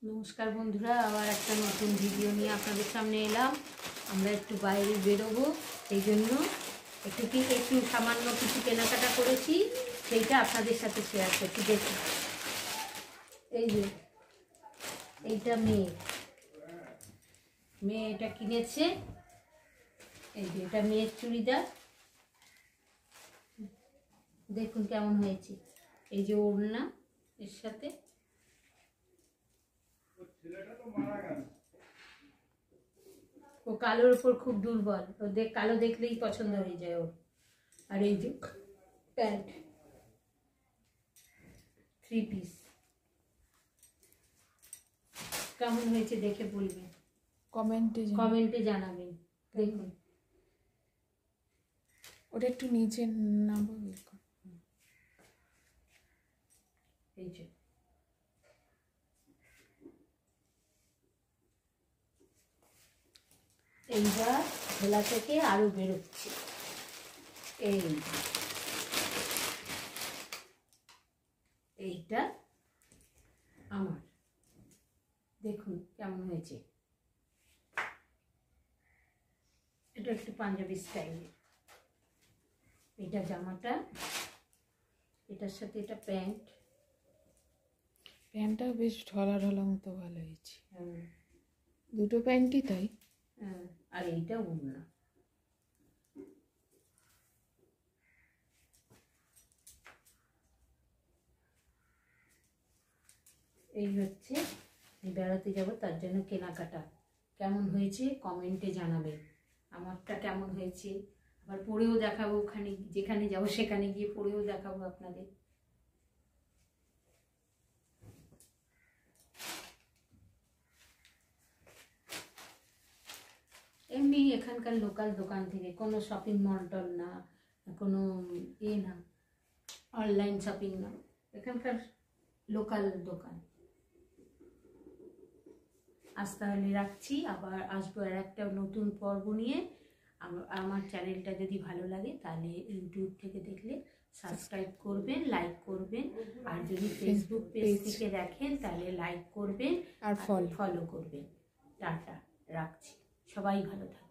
নমস্কার বন্ধুরা, আবার একটা নতুন ভিডিও নিয়ে আপনাদের সামনে এলাম। আমরা একটু বাইরে বেরোবো, সেই জন্য একটু সামান্য কিছু কেনাকাটা করেছি, সেইটা আপনাদের সাথে শেয়ার করছি। দেখুন, এই যে এইটা মেয়ে এটা কিনেছে। এই যে এটা মেয়ের চুড়িদার, দেখুন কেমন হয়েছে। এই যে ওড়না এর সাথে, ও কালোর উপর খুব দুর্বল, ও কালো দেখলেই পছন্দ হয়ে যায় ওর। আর এই যে প্যান্ট 3 পিস, কেমন হয়েছে দেখে বলবেন, কমেন্টে জানাবেন। দেখুন ওটা একটু নিচে নামাবো। এই যে এইবার ঝোলা থেকে আরো বেরোচ্ছে। এইটা আমার, দেখুন কেমন হয়েছে। এটা একটু পাঞ্জাবি স্টাইলের। এটা জামাটা, এটার সাথে এটা প্যান্টটা বেশ ঢলা ঢলা মতো ভালো হয়েছে। দুটো প্যান্টই তাই। আর এইটা ওড়না। এই হচ্ছে বেড়াতে যাব, তার জন্য কেনাকাটা। কেমন হয়েছে কমেন্টে জানাবেন। আমারটা কেমন হয়েছে আবার পরেও দেখাবো, ওখানে যেখানে যাব সেখানে গিয়ে পরেও দেখাবো আপনাদের। এমনি এখানকার লোকাল দোকান থেকে, কোনো শপিং মল টল না, কোনো না, অনলাইন শপিং না, এখানকার লোকাল দোকান। আজ তাহলে রাখছি, আবার আসবো আর একটা নতুন পর্ব নিয়ে। আমার চ্যানেলটা যদি ভালো লাগে তাহলে ইউটিউব থেকে দেখলে সাবস্ক্রাইব করবেন, লাইক করবেন, আর যদি ফেসবুক পেজ থেকে দেখেন তাহলে লাইক করবেন আর ফলো করবেন। টাটা, রাখছি, সবাই ভালো থাকবেন।